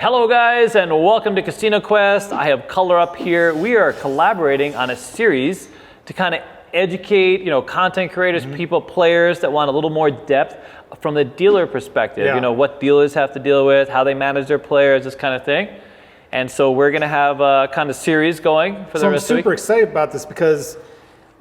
Hello guys, and welcome to Casino Quest. I have Color up here. We are collaborating on a series to kind of educate, content creators, people, players that want a little more depth from the dealer perspective. Yeah. What dealers have to deal with, how they manage their players, this kind of thing. And so we're going to have a kind of series going for the rest of the week. I'm super excited about this because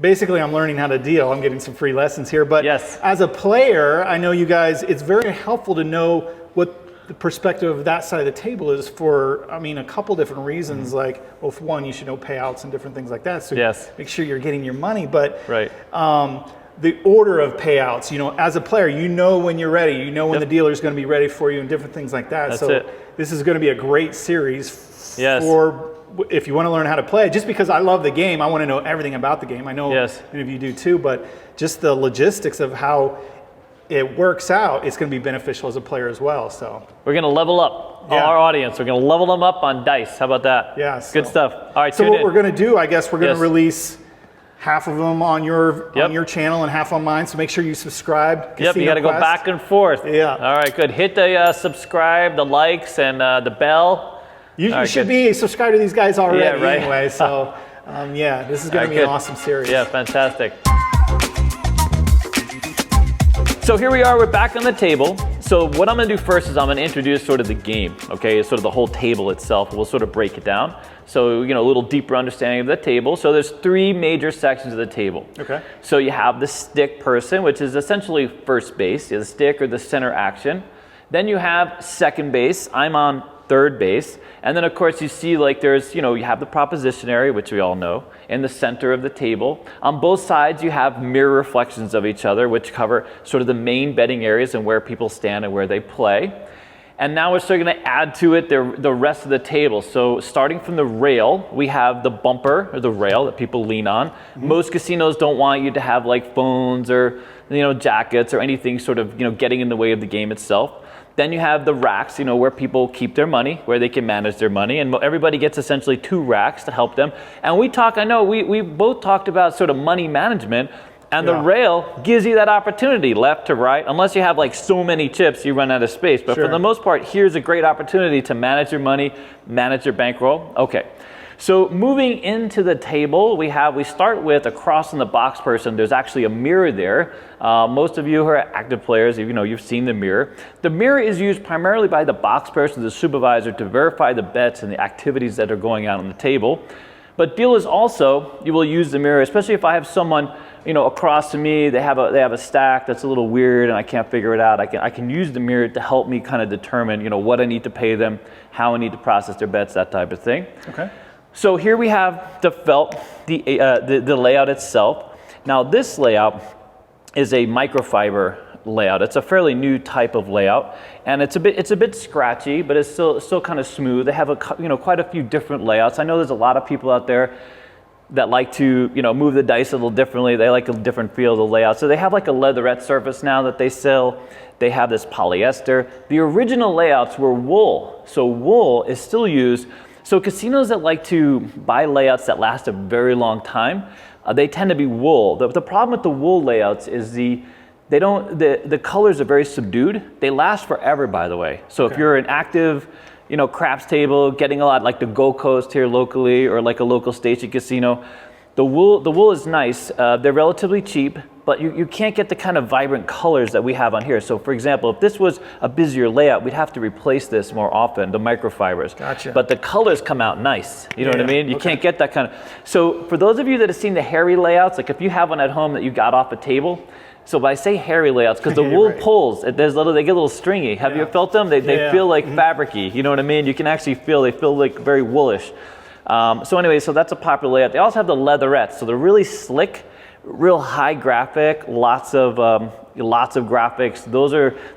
basically I'm learning how to deal. I'm getting some free lessons here. But yes, as a player, I know you guys, it's very helpful to know what the perspective of that side of the table is for, a couple different reasons. Like, well, for one, you should know payouts and different things like that. So yes, make sure you're getting your money. But right. The order of payouts, as a player, when you're ready, when the dealer is going to be ready for you and different things like that. That's so it. This is going to be a great series yes. for if you want to learn how to play. Just because I love the game, I want to know everything about the game. I know many of you do too, but just the logistics of how it works out, it's going to be beneficial as a player as well. So we're going to level up our audience. We're going to level them up on dice. How about that? Yeah. Good stuff. All right. So what we're going to do, I guess, we're going to release half of them on your channel and half on mine. So make sure you subscribe. Casino you got to go back and forth. Yeah. All right. Good. Hit the subscribe, the likes, and the bell. You should be subscribed to these guys already right. anyway. So this is going to be an awesome series. Yeah. Fantastic. So here we are, we're back on the table. So what I'm gonna do first is I'm gonna introduce sort of the game, okay? Sort of the whole table itself. We'll sort of break it down. So, a little deeper understanding of the table. So there's three major sections of the table. Okay. So you have the stick person, which is essentially first base, the stick or the center action. Then you have second base. I'm on third base. And then of course you see there's, you have the proposition area, which we all know, in the center of the table. On both sides you have mirror reflections of each other, which cover sort of the main betting areas and where people stand and where they play. And now we're still going to add to it the rest of the table. So starting from the rail, we have the bumper or the rail that people lean on. Mm-hmm. Most casinos don't want you to have phones or jackets or anything sort of getting in the way of the game itself. Then you have the racks, where people keep their money, where they can manage their money, and everybody gets essentially 2 racks to help them. And we both talked about sort of money management, and the rail gives you that opportunity left to right, unless you have so many chips, you run out of space. But for the most part, here's a great opportunity to manage your money, manage your bankroll. Okay. So moving into the table, we start with across in the box person. There's actually a mirror there. Most of you who are active players, you've seen the mirror. The mirror is used primarily by the box person, the supervisor, to verify the bets and the activities that are going on the table. But dealers also, you will use the mirror, especially if I have someone across from me, they have a stack that's a little weird and I can't figure it out. I can use the mirror to help me kind of determine what I need to pay them, how I need to process their bets, that type of thing. Okay. So here we have the felt, the layout itself. Now this layout is a microfiber layout. It's a fairly new type of layout, and it's a bit scratchy, but it's still kind of smooth. They have quite a few different layouts. I know there's a lot of people out there that like to move the dice a little differently. They like a different feel of the layout. So they have a leatherette surface now that they sell. They have this polyester. The original layouts were wool, so wool is still used. So casinos that like to buy layouts that last a very long time, they tend to be wool. The problem with the wool layouts is the colors are very subdued. They last forever, by the way. So if you're an active, craps table, getting a lot like the Gold Coast here locally or a local station casino, the wool is nice. They're relatively cheap, but you can't get the kind of vibrant colors that we have on here. So for example, if this was a busier layout, we'd have to replace this more often, the microfibers. Gotcha. But the colors come out nice. You know what I mean? You can't get that kind of. So for those of you that have seen the hairy layouts, if you have one at home that you got off a table, so when I say hairy layouts, because the wool pulls, they get a little stringy. Have you felt them? They feel like fabricy. You know what I mean? You can actually they feel very woolish. So anyway, so that's a popular layout. They also have the leatherettes, so they're really slick, real high graphic, lots of graphics.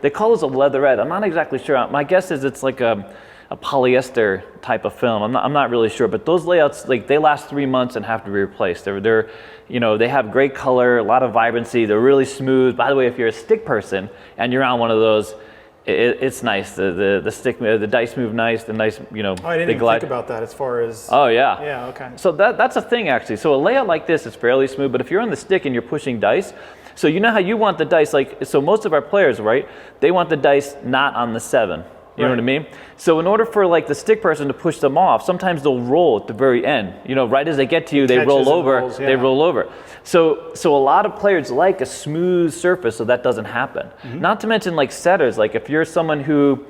They call those a leatherette. I'm not exactly sure. My guess is it's like a polyester type of film. I'm not really sure, but those layouts they last 3 months and have to be replaced. They have great color, a lot of vibrancy. They're really smooth. By the way, if you're a stick person and you're on one of those, it's nice. The dice move nice. The nice, Oh, I didn't even think about that as far as. Oh yeah. Yeah. Okay. So that's a thing actually. So a layout like this is fairly smooth, but if you're on the stick and you're pushing dice, so how you want the dice so most of our players, right? They want the dice not on the 7. You know what I mean? So in order for like the stick person to push them off, sometimes they'll roll at the very end. You know, right as they get to you, they roll over. Rolls, yeah. They roll over. So a lot of players like a smooth surface, so that doesn't happen. Not to mention like setters, like if you're someone who,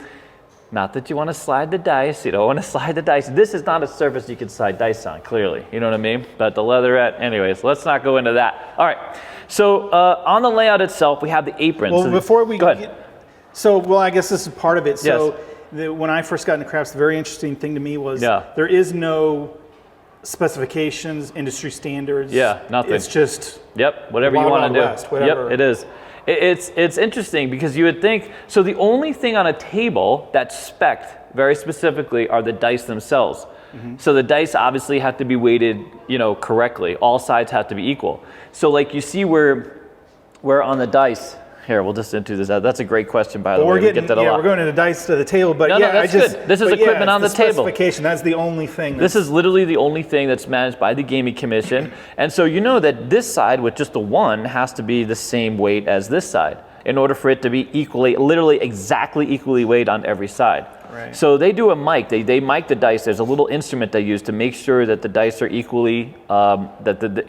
not that you want to slide the dice, you don't want to slide the dice. This is not a surface you can slide dice on, clearly. You know what I mean? But the leatherette, anyways, let's not go into that. All right. So on the layout itself, we have the apron. Well, so before we go ahead. Well, I guess this is part of it. So Yes. when I first got into crafts, the very interesting thing to me was Yeah. there is no specifications, industry standards. Yeah, nothing. It's just whatever you Wild want Wild to do. West, whatever. Yep, it is. It's interesting because you would think, so the only thing on a table that's spec'd very specifically are the dice themselves. So the dice obviously have to be weighted, you know, correctly. All sides have to be equal. So like you see where on the dice, here, we'll just into this. That's a great question, by the way. We're going into dice to the table, but No, that's good. This is equipment on the table. Specification, that's the only thing. This is literally the only thing that's managed by the Gaming Commission. And so you know that this side with just the one has to be the same weight as this side in order for it to be literally exactly equally weighed on every side. Right. So they do a mic. They mic the dice. There's a little instrument they use to make sure that the dice are equally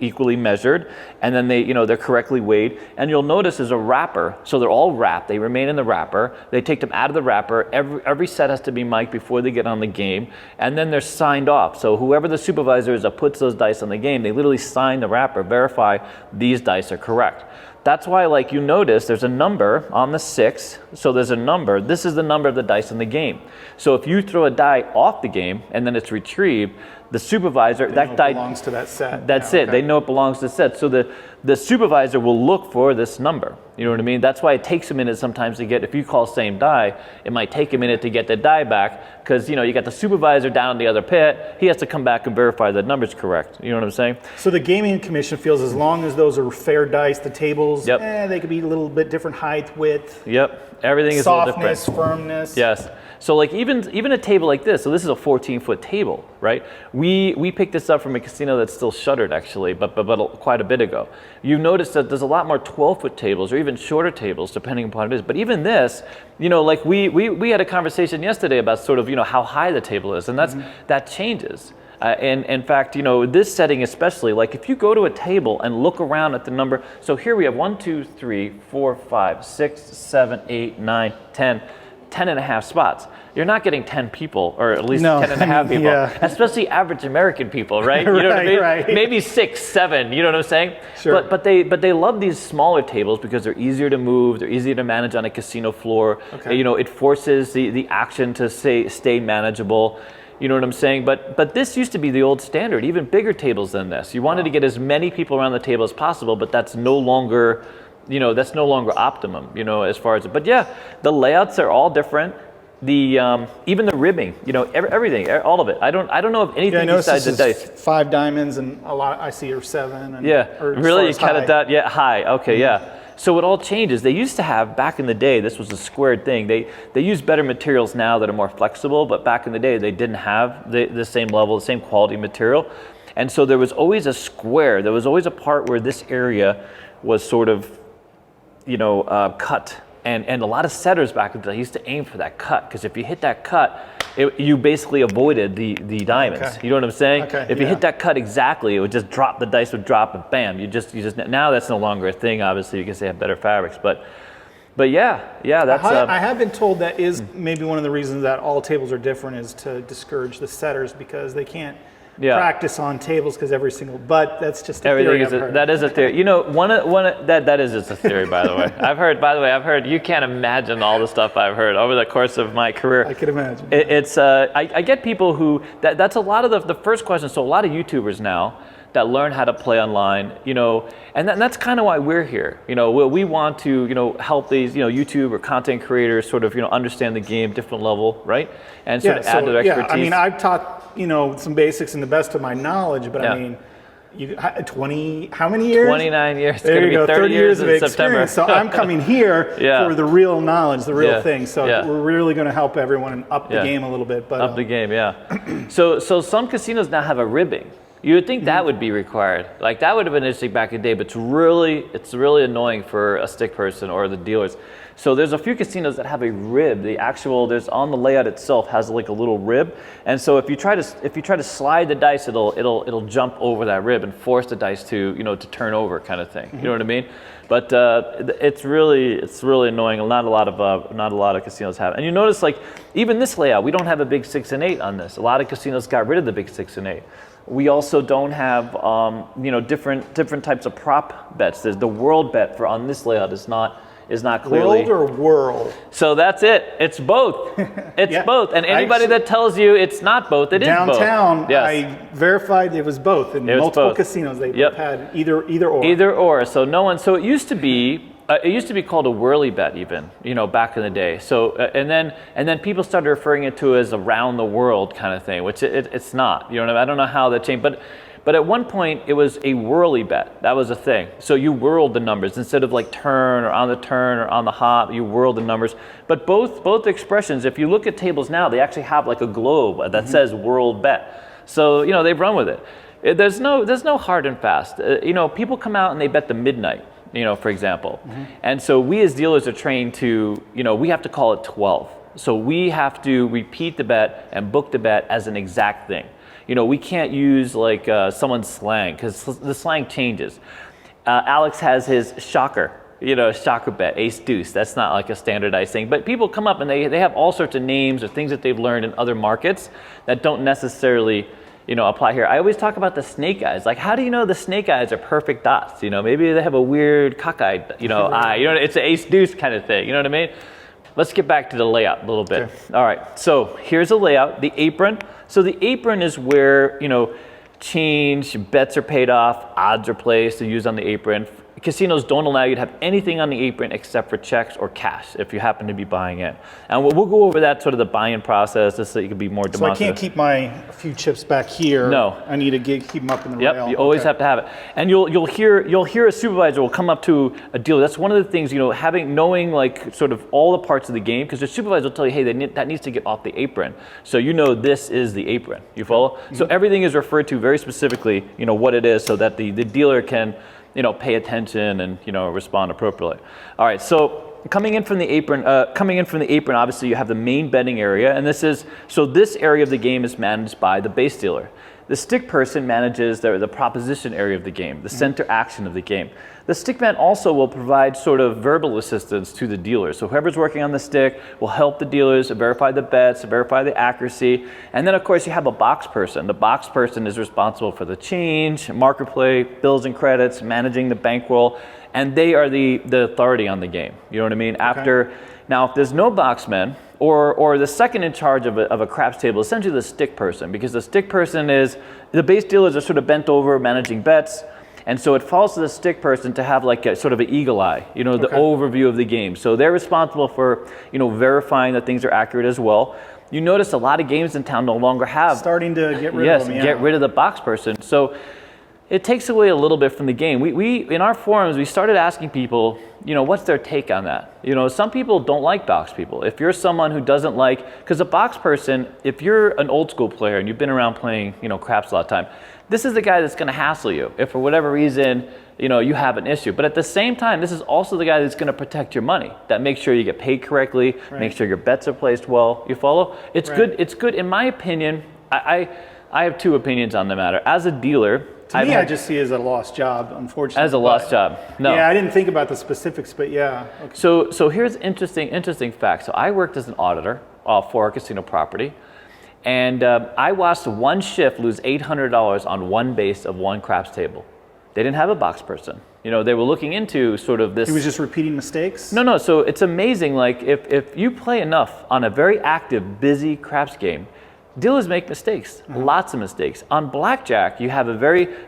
equally measured, and then they're correctly weighed. And you'll notice there's a wrapper. So they're all wrapped. They remain in the wrapper. They take them out of the wrapper. Every set has to be mic'd before they get on the game, and then they're signed off. So whoever the supervisor is that puts those dice on the game, they literally sign the wrapper, verify these dice are correct. That's why, like you notice, there's a number on the 6. So there's a number. This is the number of the dice in the game. So if you throw a die off the game and then it's retrieved, the supervisor, that die belongs to that set. That's it. They know it belongs to the set. So the supervisor will look for this number. You know what I mean? That's why it takes a minute sometimes to get, if you call same die, it might take a minute to get the die back because, you know, you got the supervisor down in the other pit. He has to come back and verify the number's correct. You know what I'm saying? So the Gaming Commission feels as long as those are fair dice, the tables, Yep. They could be a little bit different height, width. Yep. Everything is a little different. Softness, firmness. Yes. So like even a table like this, so this is a 14-foot table, right? We picked this up from a casino that's still shuttered actually, but quite a bit ago. You've noticed that there's a lot more 12-foot tables or even shorter tables depending upon what it is. But even this, you know, like we had a conversation yesterday about sort of, you know, how high the table is, and that changes. And in fact, you know, this setting especially, like if you go to a table and look around at the number, so here we have 1, 2, 3, 4, 5, 6, 7, 8, 9, 10 and a half spots. You're not getting 10 people, or at least 10 and a half people, especially average American people, right? You know what I mean? Right. Maybe 6, 7, you know what I'm saying? Sure. But they love these smaller tables because they're easier to move, they're easier to manage on a casino floor. Okay. You know, it forces the action to stay manageable. You know what I'm saying? But this used to be the old standard, even bigger tables than this. You wanted to get as many people around the table as possible, but that's no longer, you know, that's no longer optimum, you know, as far as, but yeah, the layouts are all different. The even the ribbing, you know, everything, all of it. I don't know of anything besides the dice. 5 diamonds and a lot I see are 7. And, really, you cut it down. Yeah, high. Okay, yeah. So it all changes. They used to have, back in the day, this was a squared thing. They use better materials now that are more flexible, but back in the day they didn't have the same level, the same quality material. And so there was always a square. There was always a part where this area was sort of, you know, cut. And a lot of setters back in the day used to aim for that cut, because if you hit that cut, you basically avoided the diamonds. Okay. You know what I'm saying? Okay, if you hit that cut exactly, it would just drop, the dice would drop, and bam, you just now that's no longer a thing, obviously, because they have better fabrics. But yeah, that's. I have been told that is maybe one of the reasons that all tables are different, is to discourage the setters, because they can't practice on tables because but that's just a theory. That is a theory. You know, that is just a theory, by the way. I've heard, you can't imagine all the stuff I've heard over the course of my career. I can imagine. I get people who, that's a lot of the first question. So a lot of YouTubers now that learn how to play online, you know, and that's kind of why we're here. You know, we want to, you know, help these, you know, YouTube or content creators sort of, you know, understand the game, different level, right? And sort of add their expertise. Yeah, I mean, I've taught, you know, some basics in the best of my knowledge, but I mean, 20, how many years? 29 years. There you go, 30 years of September. experience. So I'm coming here for the real knowledge, the real thing. So we're really going to help everyone and up the game a little bit. But up the game, yeah. So some casinos now have a ribbing. You would think that would be required. Like that would have been interesting back in the day, but it's really annoying for a stick person or the dealers. So there's a few casinos that have a rib. There's on the layout itself has like a little rib, and so if you try to slide the dice, it'll jump over that rib and force the dice to to turn over, kind of thing. You know what I mean? But it's really annoying. Not a lot of casinos have. And you notice, like, even this layout, we don't have a big 6 and 8 on this. A lot of casinos got rid of the big 6 and 8. We also don't have different types of prop bets. There's the world bet for on this layout is not clearly world or whirl. So that's it. It's both. It's both. And anybody that tells you it's not both, it is both. Downtown, yes. I verified it was both. In multiple casinos, they both had either or. Either or. So no one. So it used to be called a whirly bet, even back in the day. So and then people started referring it to as around the world kind of thing, which it's not. I don't know how that changed, but at one point it was a whirly bet. That was a thing. So you whirled the numbers instead of like turn or on the turn or on the hop. You whirled the numbers. But both expressions, if you look at tables now, they actually have like a globe that says whirled bet. So they've run with it. There's no hard and fast. People come out and they bet the midnight. For example. And so we as dealers are trained to, we have to call it 12. So we have to repeat the bet and book the bet as an exact thing. We can't use like someone's slang because the slang changes. Alex has his shocker, shocker bet, ace deuce. That's not like a standardized thing. But people come up and they have all sorts of names or things that they've learned in other markets that don't necessarily apply here. I always talk about the snake eyes. Like, how do you know the snake eyes are perfect dots? Maybe they have a weird cockeyed, eye. It's an ace deuce kind of thing. You know what I mean? Let's get back to the layout a little bit. Okay. All right. So here's a layout. The apron. So the apron is where change, bets are paid off, odds are placed to use on the apron. Casinos don't allow you to have anything on the apron except for checks or cash if you happen to be buying in. And we'll go over that sort of the buy-in process just so you can be more demonstrative. So I can't keep my few chips back here. No. I need to keep them up in the rail. You always have to have it. And you'll hear a supervisor will come up to a dealer. That's one of the things, knowing like sort of all the parts of the game, because the supervisor will tell you, hey, that needs to get off the apron. So this is the apron. You follow? Mm-hmm. So everything is referred to very specifically, what it is so that the dealer can pay attention and respond appropriately. All right, so coming in from the apron, obviously you have the main betting area, and this area of the game is managed by the base dealer. The stick person manages the proposition area of the game, the center action of the game. The stickman also will provide sort of verbal assistance to the dealer. So whoever's working on the stick will help the dealers verify the bets, verify the accuracy. And then of course you have a box person. The box person is responsible for the change, marker play, bills and credits, managing the bankroll, and they are the authority on the game. You know what I mean? Okay. Now if there's no boxman, or the second in charge of a craps table, essentially the stick person, because the stick person is, the base dealers are sort of bent over managing bets, and so it falls to the stick person to have like a sort of an eagle eye, the overview of the game. So they're responsible for, verifying that things are accurate as well. You notice a lot of games in town no longer have. Starting to get rid of them, get rid of the box person. So it takes away a little bit from the game. We in our forums, we started asking people, what's their take on that? Some people don't like box people. If you're someone who doesn't like, because a box person, if you're an old school player and you've been around playing, craps a lot of time, this is the guy that's going to hassle you if for whatever reason, you have an issue. But at the same time, this is also the guy that's going to protect your money, that makes sure you get paid correctly, make sure your bets are placed well. You follow? It's good. It's good. In my opinion, I have two opinions on the matter. As a dealer, I just see it as a lost job, unfortunately. As a lost job. No. Yeah, I didn't think about the specifics, but yeah. Okay. So here's interesting fact. So I worked as an auditor for a casino property, and I watched one shift lose $800 on one base of one craps table. They didn't have a box person. They were looking into sort of this. He was just repeating mistakes? No. So it's amazing. Like if you play enough on a very active, busy craps game, dealers make mistakes, lots of mistakes. On blackjack,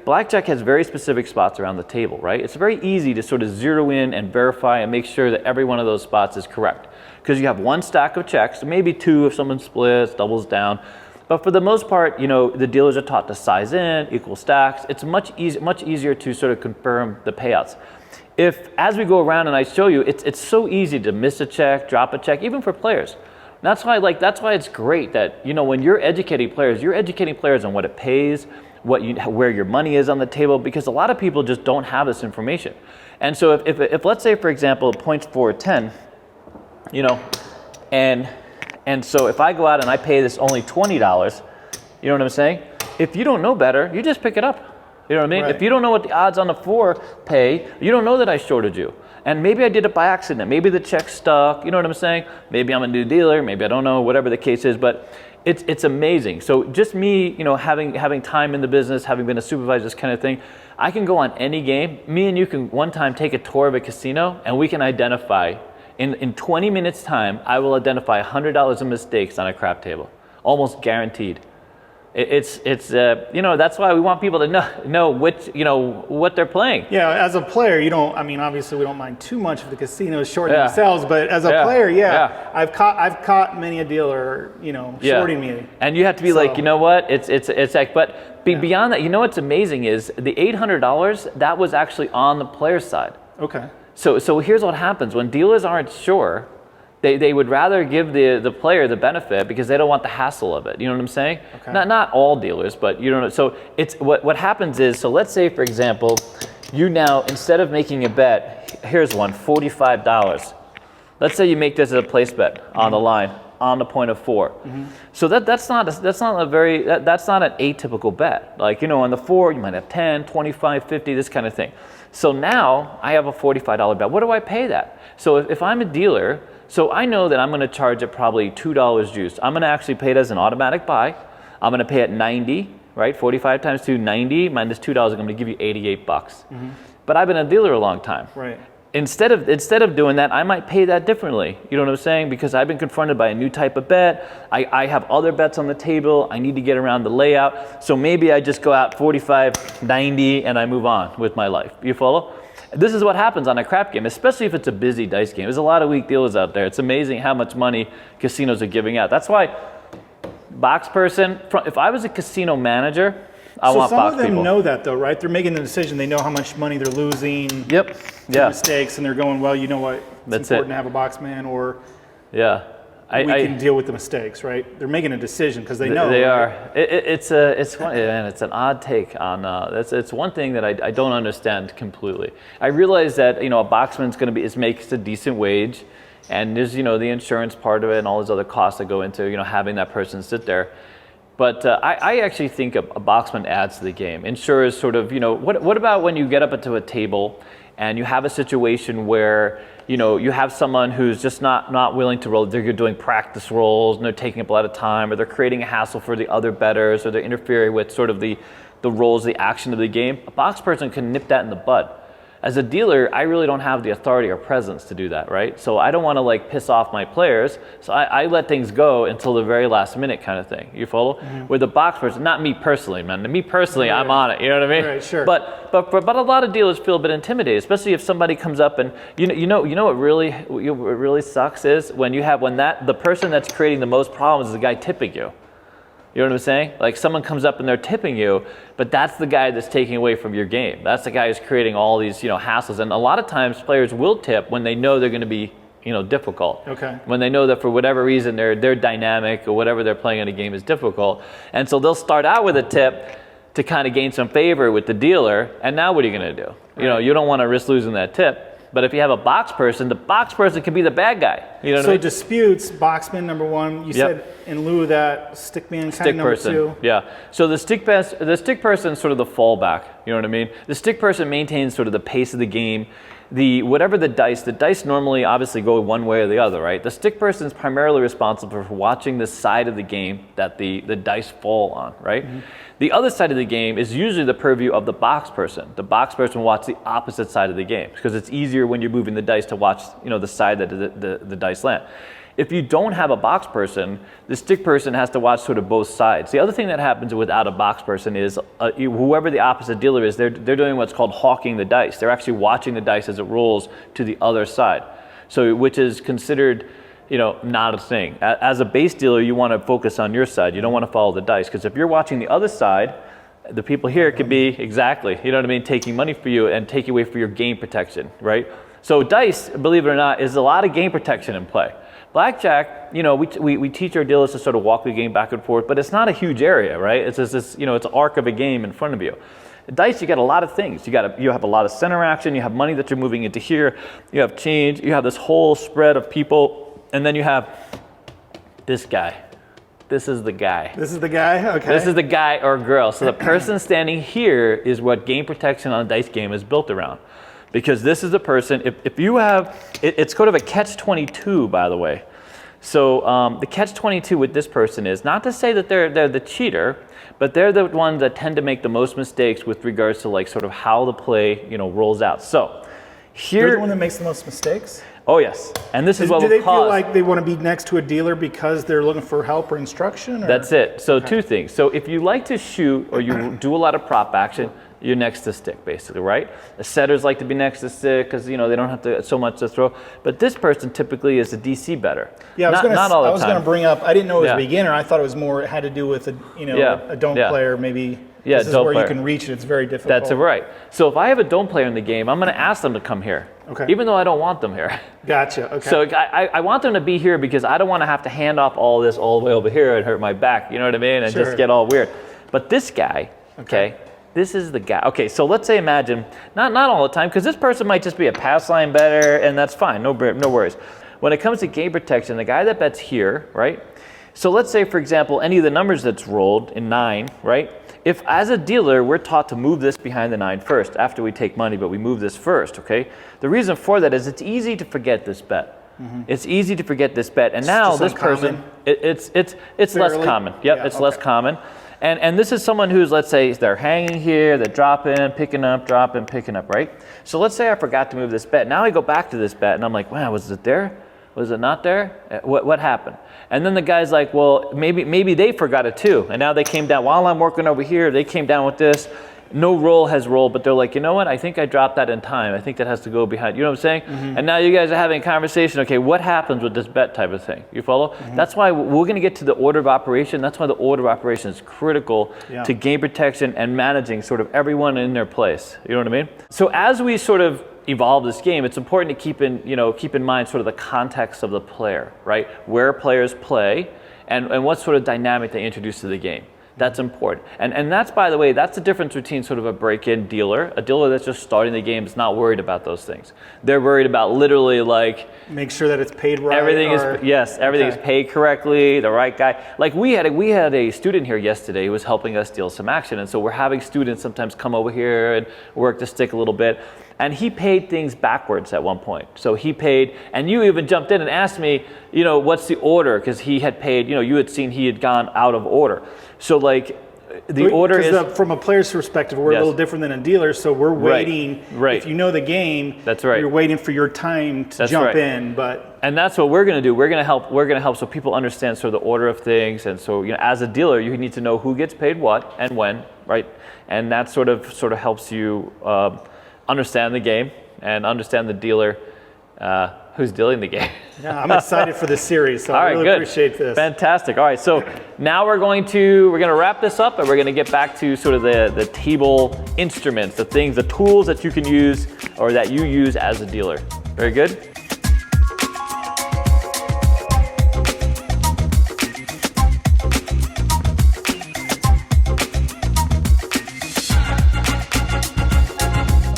blackjack has very specific spots around the table, right? It's very easy to sort of zero in and verify and make sure that every one of those spots is correct. Because you have one stack of checks, maybe two if someone splits, doubles down. But for the most part, the dealers are taught to size in, equal stacks. It's much easier to sort of confirm the payouts. As we go around and I show you, it's so easy to miss a check, drop a check, even for players. That's why it's great that, when you're educating players on what it pays, where your money is on the table, because a lot of people just don't have this information. And so if let's say, for example, points 4 10, you know, and so if I go out and I pay this only $20, you know what I'm saying? If you don't know better, you just pick it up. You know what I mean? Right. If you don't know what the odds on the 4 pay, you don't know that I shorted you. And maybe I did it by accident. Maybe the check stuck. You know what I'm saying? Maybe I'm a new dealer. Maybe I don't know. Whatever the case is, but it's amazing. So just me, you know, having time in the business, having been a supervisor, this kind of thing, I can go on any game. Me and you can one time take a tour of a casino, and we can identify in 20 minutes time. I will identify $100 of mistakes on a crap table, almost guaranteed. It's you know, that's why we want people to know which, you know, what they're playing. Yeah, as a player, you don't. I mean, obviously, we don't mind too much of the casinos shorting themselves, but as a player, I've caught many a dealer, you know, shorting me. And you have to be like, you know what? It's like, but beyond that, you know what's amazing is the $800 that was actually on the player side. Okay. So here's what happens when dealers aren't sure. They would rather give the player the benefit because they don't want the hassle of it. You know what I'm saying? Okay. Not all dealers, but you know. So it's what happens is, so let's say for example, you now, instead of making a bet, here's one, $45. Let's say you make this as a place bet on the line on the point of 4. So that's not an atypical bet. Like, you know, on the 4 you might have 10, 25, 50, this kind of thing. So now I have a $45 bet. What do I pay that? So if I'm a dealer, so I know that I'm going to charge it probably $2 juice. I'm going to actually pay it as an automatic buy. I'm going to pay it 90, right? 45 times 2, 90 minus $2. I'm going to give you 88 bucks. But I've been a dealer a long time. Right. Instead of doing that, I might pay that differently. You know what I'm saying? Because I've been confronted by a new type of bet. I have other bets on the table. I need to get around the layout. So maybe I just go out 45, 90, and I move on with my life. You follow? This is what happens on a crap game, especially if it's a busy dice game. There's a lot of weak dealers out there. It's amazing how much money casinos are giving out. That's why box person, if I was a casino manager, I want box people. So some of them know that though, right? They're making the decision. They know how much money they're losing. Yep. Mistakes, and they're going, well, you know what? It's important to have a box man, or we can deal with the mistakes, right? They're making a decision because they know. They are. It's an odd take on. It's one thing that I don't understand completely. I realize that, you know, a boxman's makes a decent wage, and there's, you know, the insurance part of it and all those other costs that go into, you know, having that person sit there. But I actually think a boxman adds to the game. Insurers sort of, you know, what about when you get up into a table and you have a situation where, you know, you have someone who's just not willing to roll. They're doing practice rolls and they're taking up a lot of time, or they're creating a hassle for the other bettors, or they're interfering with sort of the rolls, the action of the game. A box person can nip that in the bud. As a dealer, I really don't have the authority or presence to do that, right? So I don't want to like piss off my players, so I let things go until the very last minute kind of thing. You follow? With a box person, not me personally, man. Me personally, I'm on it. You know what I mean? Right, sure. But a lot of dealers feel a bit intimidated, especially if somebody comes up and you know what really sucks is when the person that's creating the most problems is the guy tipping you. You know what I'm saying? Like someone comes up and they're tipping you, but that's the guy that's taking away from your game. That's the guy who's creating all these, you know, hassles. And a lot of times players will tip when they know they're going to be, you know, difficult. Okay. When they know that for whatever reason their dynamic or whatever they're playing in a game is difficult. And so they'll start out with a tip to kind of gain some favor with the dealer. And now what are you going to do? You know, you don't want to risk losing that tip. But if you have a box person, the box person can be the bad guy. You know what I mean? Disputes, boxman number 1. You said in lieu of that, stickman kind of number 2. Yeah. So the stick person is sort of the fallback. You know what I mean? The stick person maintains sort of the pace of the game. The dice normally obviously go one way or the other, right? The stick person is primarily responsible for watching the side of the game that the dice fall on, right? The other side of the game is usually the purview of the box person. The box person will watch the opposite side of the game because it's easier when you're moving the dice to watch, you know, the side that the dice land. If you don't have a box person, the stick person has to watch sort of both sides. The other thing that happens without a box person is whoever the opposite dealer is, they're doing what's called hawking the dice. They're actually watching the dice as it rolls to the other side. So which is considered, you know, not a thing. As a base dealer, you want to focus on your side. You don't want to follow the dice, because if you're watching the other side, the people here could be exactly, you know what I mean, taking money for you and taking away for your game protection, right? So dice, believe it or not, is a lot of game protection in play. Blackjack, you know, we teach our dealers to sort of walk the game back and forth, but it's not a huge area, right? It's just this, you know, it's an arc of a game in front of you. Dice, you got a lot of things. You have a lot of center action. You have money that you're moving into here. You have change. You have this whole spread of people And then you have this guy. This is the guy. This is the guy? Okay. This is the guy or girl. So the person standing here is what game protection on a dice game is built around. Because this is the person, if you have, it's sort of a catch-22, by the way. So the catch-22 with this person is, not to say that they're the cheater, but they're the ones that tend to make the most mistakes with regards to like sort of how the play, rolls out. So here, they're the one that makes the most mistakes? Oh yes, and this is what do will they cause. feel like they want to be next to a dealer because they're looking for help or instruction? Or? That's it. So two things. So if you like to shoot or you do a lot of prop action, you're next to stick, basically, right? The setters like to be next to stick because they don't have to so much to throw. But this person typically is a DC better. Yeah, I was going to bring up. I didn't know it was a beginner. I thought it was more. It had to do with a don't player maybe. Yeah, this is where you can reach it. It's very difficult. That's right. So if I have a don't player in the game, I'm going to ask them to come here, even though I don't want them here. Gotcha. Okay. So I want them to be here because I don't want to have to hand off all this all the way over here and hurt my back. You know what I mean? And just get all weird. But this guy, okay, this is the guy. Okay, so let's say imagine not all the time because this person might just be a pass line better, and that's fine. No worries. When it comes to game protection, the guy that bets here, right? So let's say, for example, any of the numbers that's rolled in 9, right? If as a dealer, we're taught to move this behind the 9 first after we take money, but we move this first, okay? The reason for that is it's easy to forget this bet. It's easy to forget this bet. And now this person, it's less common. Yep, yeah, it's less common. And this is someone who's, let's say, they're hanging here, they're dropping, picking up, dropping, picking up, right? So let's say I forgot to move this bet. Now I go back to this bet and I'm like, wow, was it there? Was it not there? What happened? And then the guy's like, well, maybe they forgot it too. And now they came down, while I'm working over here, they came down with this. No roll has rolled, but they're like, you know what? I think I dropped that in time. I think that has to go behind. You know what I'm saying? And now you guys are having a conversation. Okay, what happens with this bet type of thing? You follow? That's why we're going to get to the order of operation. That's why the order of operation is critical to game protection and managing sort of everyone in their place. You know what I mean? So as we sort of evolve this game, it's important to keep in mind sort of the context of the player, right? Where players play and what sort of dynamic they introduce to the game. That's important. And that's, by the way, that's the difference between sort of a break-in dealer. A dealer that's just starting the game is not worried about those things. They're worried about literally like make sure that it's paid right. Everything is paid correctly, the right guy. Like we had a student here yesterday who was helping us deal some action. And so we're having students sometimes come over here and work the stick a little bit. And he paid things backwards at one point. So he paid, and you even jumped in and asked me, what's the order? Because he had paid, you had seen he had gone out of order. So like the order is... from a player's perspective, we're a little different than a dealer, so we're waiting. Right. If you know the game, that's right. You're waiting for your time to jump in. And that's what we're going to do. We're going to help so people understand sort of the order of things. And so as a dealer, you need to know who gets paid what and when, right? And that sort of helps you understand the game and understand the dealer who's dealing the game. Yeah, I'm excited for this series, so I really appreciate this. Fantastic. All right, so now we're going to wrap this up and we're going to get back to sort of the table instruments, the tools that you can use or that you use as a dealer. Very good?